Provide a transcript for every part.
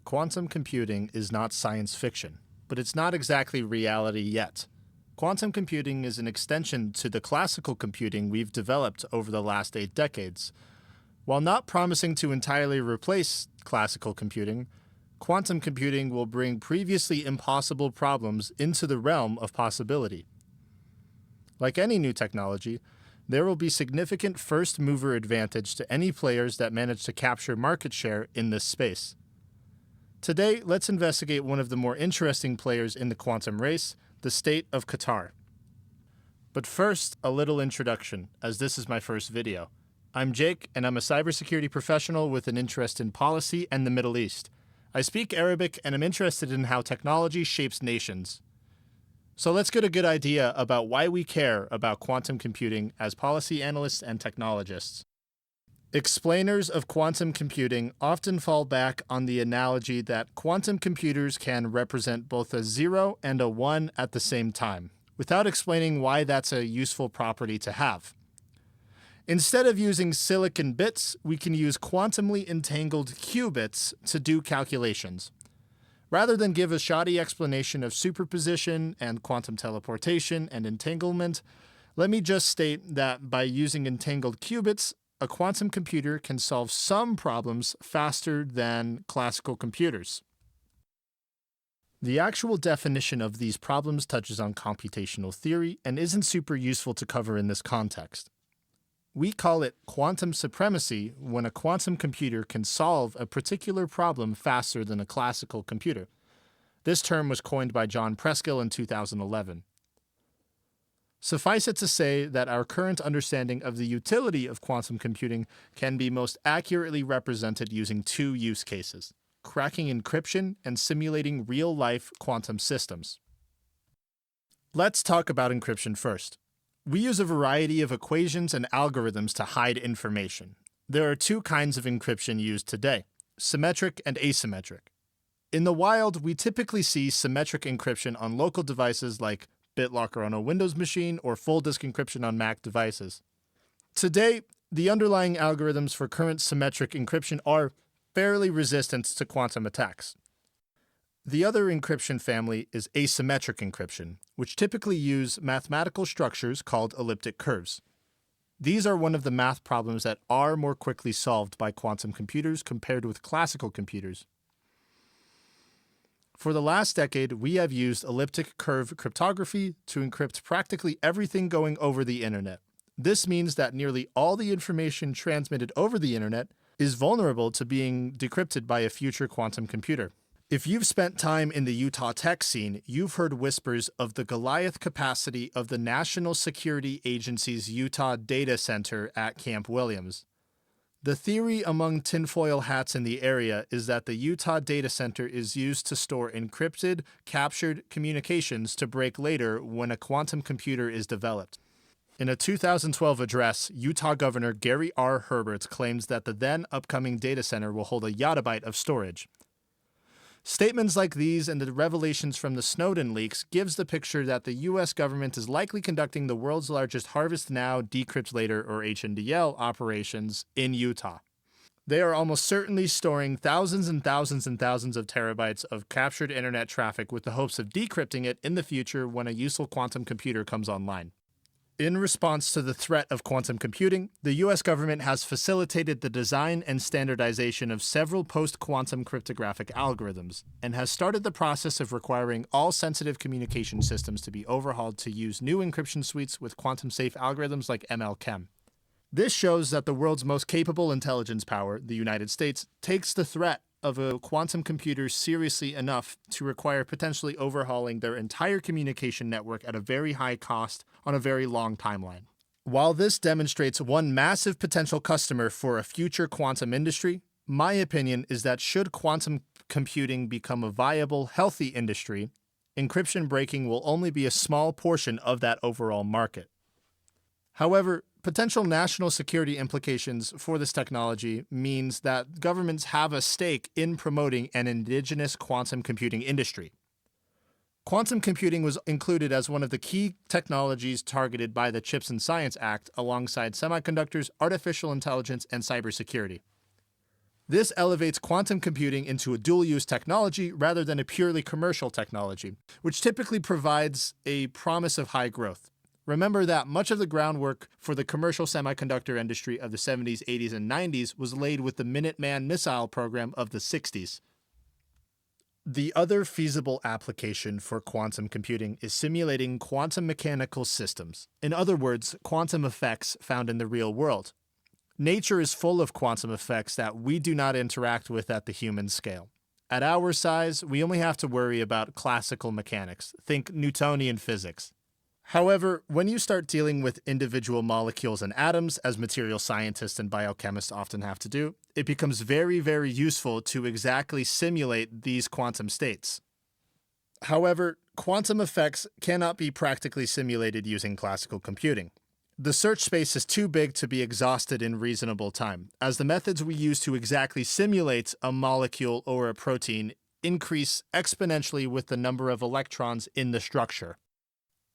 Quantum computing is not science fiction, but it's not exactly reality yet. Quantum computing is an extension to the classical computing we've developed over the last 8 decades. While not promising to entirely replace classical computing, quantum computing will bring previously impossible problems into the realm of possibility. Like any new technology, there will be significant first-mover advantage to any players that manage to capture market share in this space. Today, let's investigate one of the more interesting players in the quantum race, the state of Qatar. But first, a little introduction, as this is my first video. I'm Jake, and I'm a cybersecurity professional with an interest in policy and the Middle East. I speak Arabic, and I'm interested in how technology shapes nations. So let's get a good idea about why we care about quantum computing as policy analysts and technologists. Explainers of quantum computing often fall back on the analogy that quantum computers can represent both a 0 and a 1 at the same time, without explaining why that's a useful property to have. Instead of using silicon bits, we can use quantumly entangled qubits to do calculations. Rather than give a shoddy explanation of superposition and quantum teleportation and entanglement, let me just state that by using entangled qubits, a quantum computer can solve some problems faster than classical computers. The actual definition of these problems touches on computational theory and isn't super useful to cover in this context. We call it quantum supremacy when a quantum computer can solve a particular problem faster than a classical computer. This term was coined by John Preskill in 2011. Suffice it to say that our current understanding of the utility of quantum computing can be most accurately represented using 2 use cases: cracking encryption and simulating real-life quantum systems. Let's talk about encryption first. We use a variety of equations and algorithms to hide information. There are 2 kinds of encryption used today: symmetric and asymmetric. In the wild, we typically see symmetric encryption on local devices like BitLocker on a Windows machine or full disk encryption on Mac devices. Today, the underlying algorithms for current symmetric encryption are fairly resistant to quantum attacks. The other encryption family is asymmetric encryption, which typically use mathematical structures called elliptic curves. These are one of the math problems that are more quickly solved by quantum computers compared with classical computers. For the last decade, we have used elliptic curve cryptography to encrypt practically everything going over the internet. This means that nearly all the information transmitted over the internet is vulnerable to being decrypted by a future quantum computer. If you've spent time in the Utah tech scene, you've heard whispers of the Goliath capacity of the National Security Agency's Utah data center at Camp Williams. The theory among tinfoil hats in the area is that the Utah data center is used to store encrypted, captured communications to break later when a quantum computer is developed. In a 2012 address, Utah Governor Gary R. Herbert claims that the then upcoming data center will hold a yottabyte of storage. Statements like these and the revelations from the Snowden leaks gives the picture that the U.S. government is likely conducting the world's largest Harvest Now, Decrypt Later, or HNDL operations in Utah. They are almost certainly storing thousands and thousands and thousands of terabytes of captured internet traffic with the hopes of decrypting it in the future when a useful quantum computer comes online. In response to the threat of quantum computing, the U.S. government has facilitated the design and standardization of several post-quantum cryptographic algorithms, and has started the process of requiring all sensitive communication systems to be overhauled to use new encryption suites with quantum-safe algorithms like ML-Chem. This shows that the world's most capable intelligence power, the United States, takes the threat of a quantum computer seriously enough to require potentially overhauling their entire communication network at a very high cost on a very long timeline. While this demonstrates one massive potential customer for a future quantum industry, my opinion is that should quantum computing become a viable, healthy industry, encryption breaking will only be a small portion of that overall market. However, potential national security implications for this technology means that governments have a stake in promoting an indigenous quantum computing industry. Quantum computing was included as one of the key technologies targeted by the CHIPS and Science Act alongside semiconductors, artificial intelligence, and cybersecurity. This elevates quantum computing into a dual-use technology rather than a purely commercial technology, which typically provides a promise of high growth. Remember that much of the groundwork for the commercial semiconductor industry of the 70s, 80s, and 90s was laid with the Minuteman missile program of the 60s. The other feasible application for quantum computing is simulating quantum mechanical systems. In other words, quantum effects found in the real world. Nature is full of quantum effects that we do not interact with at the human scale. At our size, we only have to worry about classical mechanics. Think Newtonian physics. However, when you start dealing with individual molecules and atoms, as material scientists and biochemists often have to do, it becomes very, very useful to exactly simulate these quantum states. However, quantum effects cannot be practically simulated using classical computing. The search space is too big to be exhausted in reasonable time, as the methods we use to exactly simulate a molecule or a protein increase exponentially with the number of electrons in the structure.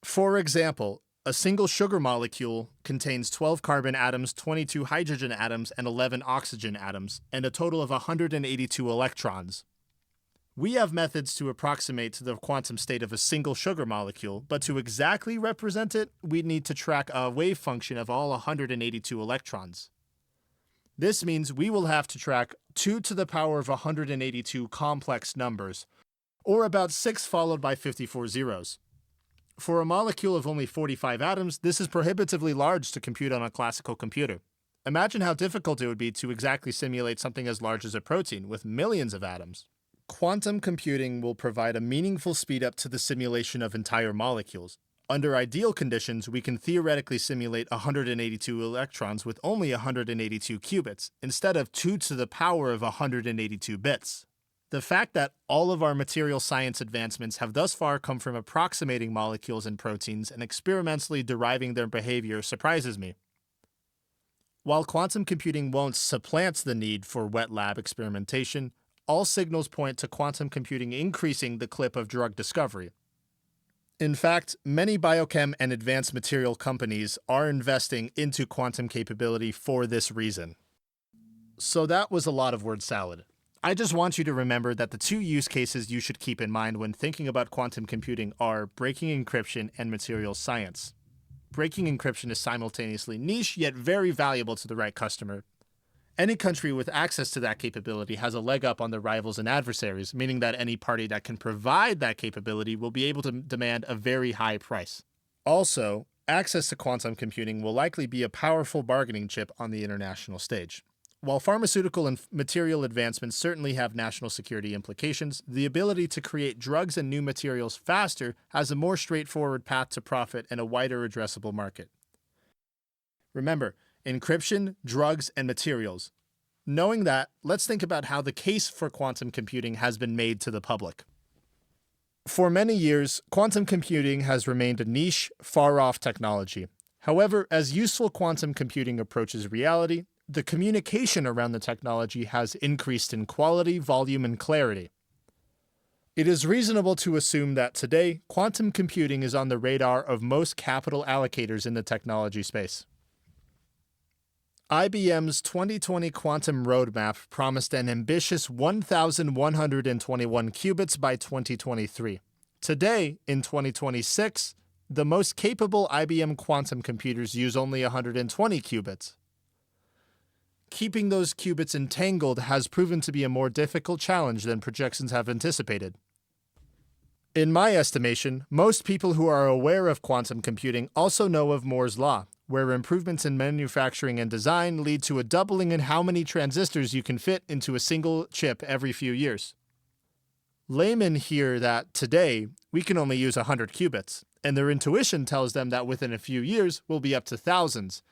For example, a single sugar molecule contains 12 carbon atoms, 22 hydrogen atoms, and 11 oxygen atoms, and a total of 182 electrons. We have methods to approximate the quantum state of a single sugar molecule, but to exactly represent it, we need to track a wave function of all 182 electrons. This means we will have to track 2 to the power of 182 complex numbers, or about 6 followed by 54 zeros. For a molecule of only 45 atoms, this is prohibitively large to compute on a classical computer. Imagine how difficult it would be to exactly simulate something as large as a protein with millions of atoms. Quantum computing will provide a meaningful speedup to the simulation of entire molecules. Under ideal conditions, we can theoretically simulate 182 electrons with only 182 qubits, instead of 2 to the power of 182 bits. The fact that all of our material science advancements have thus far come from approximating molecules and proteins and experimentally deriving their behavior surprises me. While quantum computing won't supplant the need for wet lab experimentation, all signals point to quantum computing increasing the clip of drug discovery. In fact, many biochem and advanced material companies are investing into quantum capability for this reason. So that was a lot of word salad. I just want you to remember that the two use cases you should keep in mind when thinking about quantum computing are breaking encryption and materials science. Breaking encryption is simultaneously niche yet very valuable to the right customer. Any country with access to that capability has a leg up on their rivals and adversaries, meaning that any party that can provide that capability will be able to demand a very high price. Also, access to quantum computing will likely be a powerful bargaining chip on the international stage. While pharmaceutical and material advancements certainly have national security implications, the ability to create drugs and new materials faster has a more straightforward path to profit and a wider addressable market. Remember, encryption, drugs, and materials. Knowing that, let's think about how the case for quantum computing has been made to the public. For many years, quantum computing has remained a niche, far-off technology. However, as useful quantum computing approaches reality, the communication around the technology has increased in quality, volume, and clarity. It is reasonable to assume that today, quantum computing is on the radar of most capital allocators in the technology space. IBM's 2020 quantum roadmap promised an ambitious 1,121 qubits by 2023. Today, in 2026, the most capable IBM quantum computers use only 120 qubits. Keeping those qubits entangled has proven to be a more difficult challenge than projections have anticipated. In my estimation, most people who are aware of quantum computing also know of Moore's law, where improvements in manufacturing and design lead to a doubling in how many transistors you can fit into a single chip every few years. Laymen hear that today we can only use 100 qubits, and their intuition tells them that within a few years we'll be up to thousands.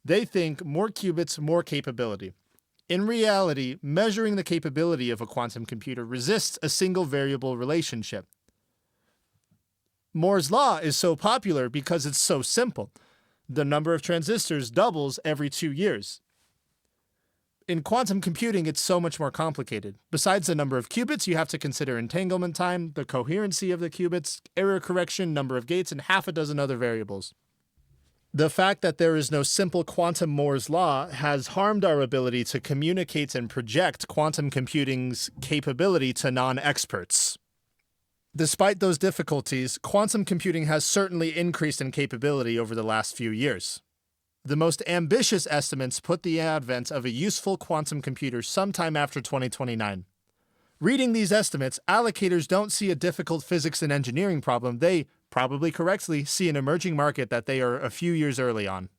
They think more qubits, more capability. In reality, measuring the capability of a quantum computer resists a single variable relationship. Moore's law is so popular because it's so simple. The number of transistors doubles every 2 years. In quantum computing, it's so much more complicated. Besides the number of qubits, you have to consider entanglement time, the coherency of the qubits, error correction, number of gates, and half a dozen other variables. The fact that there is no simple quantum Moore's law has harmed our ability to communicate and project quantum computing's capability to non-experts. Despite those difficulties, quantum computing has certainly increased in capability over the last few years. The most ambitious estimates put the advent of a useful quantum computer sometime after 2029. Reading these estimates, allocators don't see a difficult physics and engineering problem. They, probably correctly, see an emerging market that they are a few years early on.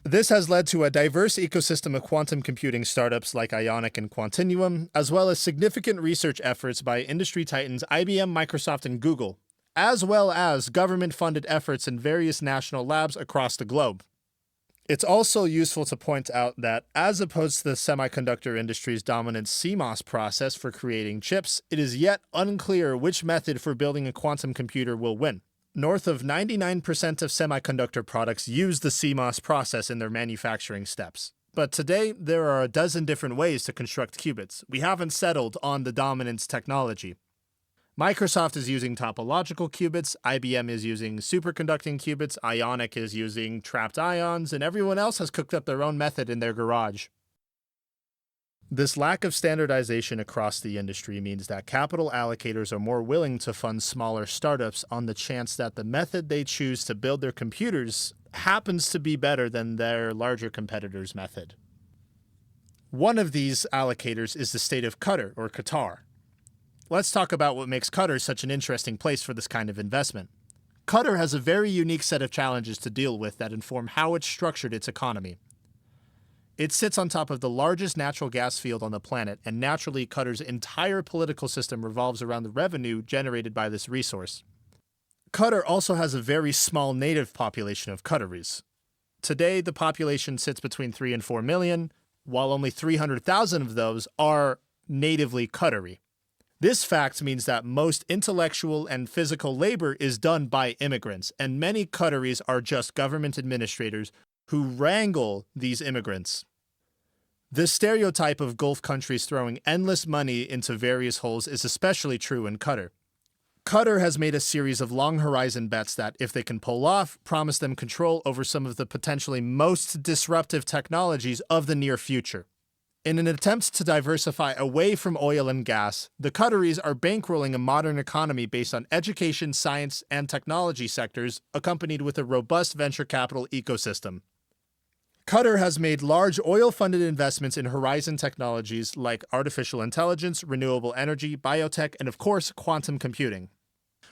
This has led to a diverse ecosystem of quantum computing startups like Ionic and Quantinuum, as well as significant research efforts by industry titans IBM, Microsoft, and Google, as well as government-funded efforts in various national labs across the globe. It's also useful to point out that, as opposed to the semiconductor industry's dominant CMOS process for creating chips, it is yet unclear which method for building a quantum computer will win. North of 99% of semiconductor products use the CMOS process in their manufacturing steps. But today, there are a dozen different ways to construct qubits. We haven't settled on the dominance technology. Microsoft is using topological qubits, IBM is using superconducting qubits, Ionic is using trapped ions, and everyone else has cooked up their own method in their garage. This lack of standardization across the industry means that capital allocators are more willing to fund smaller startups on the chance that the method they choose to build their computers happens to be better than their larger competitor's method. One of these allocators is the state of Qatar, or Qatar. Let's talk about what makes Qatar such an interesting place for this kind of investment. Qatar has a very unique set of challenges to deal with that inform how it's structured its economy. It sits on top of the largest natural gas field on the planet, and naturally Qatar's entire political system revolves around the revenue generated by this resource. Qatar also has a very small native population of Qataris. Today, the population sits between 3 and 4 million, while only 300,000 of those are natively Qatari. This fact means that most intellectual and physical labor is done by immigrants, and many Qataris are just government administrators who wrangle these immigrants. The stereotype of Gulf countries throwing endless money into various holes is especially true in Qatar. Qatar has made a series of long-horizon bets that, if they can pull off, promise them control over some of the potentially most disruptive technologies of the near future. In an attempt to diversify away from oil and gas, the Qataris are bankrolling a modern economy based on education, science, and technology sectors, accompanied with a robust venture capital ecosystem. Qatar has made large oil-funded investments in horizon technologies like artificial intelligence, renewable energy, biotech, and of course, quantum computing.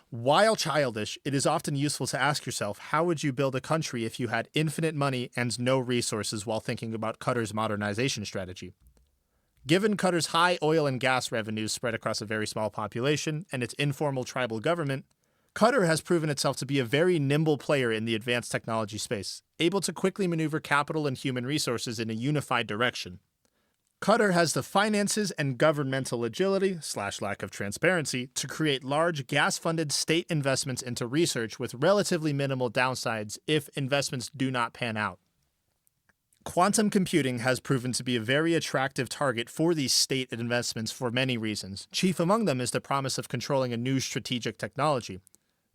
While childish, it is often useful to ask yourself, how would you build a country if you had infinite money and no resources while thinking about Qatar's modernization strategy? Given Qatar's high oil and gas revenues spread across a very small population and its informal tribal government, Qatar has proven itself to be a very nimble player in the advanced technology space, able to quickly maneuver capital and human resources in a unified direction. Qatar has the finances and governmental agility / lack of transparency to create large gas-funded state investments into research with relatively minimal downsides if investments do not pan out. Quantum computing has proven to be a very attractive target for these state investments for many reasons. Chief among them is the promise of controlling a new strategic technology.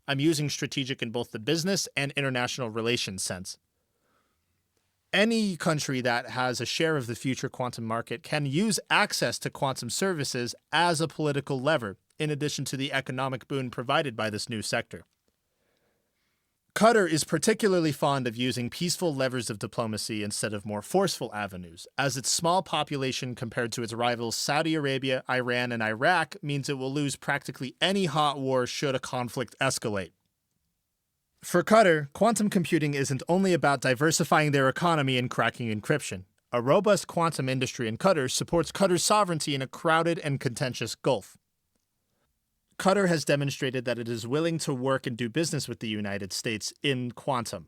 I'm using strategic in both the business and international relations sense. Any country that has a share of the future quantum market can use access to quantum services as a political lever, in addition to the economic boon provided by this new sector. Qatar is particularly fond of using peaceful levers of diplomacy instead of more forceful avenues, as its small population compared to its rivals Saudi Arabia, Iran, and Iraq means it will lose practically any hot war should a conflict escalate. For Qatar, quantum computing isn't only about diversifying their economy and cracking encryption. A robust quantum industry in Qatar supports Qatar's sovereignty in a crowded and contentious Gulf. Qatar has demonstrated that it is willing to work and do business with the United States in quantum.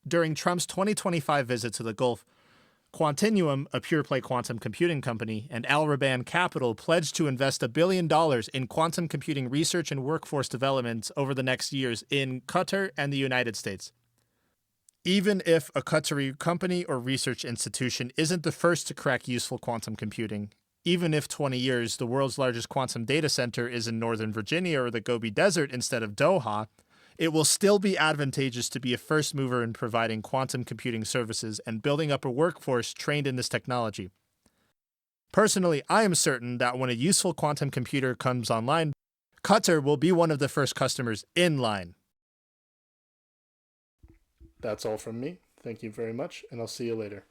During Trump's 2025 visit to the Gulf, Quantinuum, a pure-play quantum computing company, and Al Raban Capital pledged to invest $1 billion in quantum computing research and workforce development over the next years in Qatar and the United States. Even if a Qatari company or research institution isn't the first to crack useful quantum computing, even if 20 years the world's largest quantum data center is in Northern Virginia or the Gobi Desert instead of Doha, it will still be advantageous to be a first mover in providing quantum computing services and building up a workforce trained in this technology. Personally, I am certain that when a useful quantum computer comes online, Qatar will be one of the first customers in line. That's all from me. Thank you very much, and I'll see you later.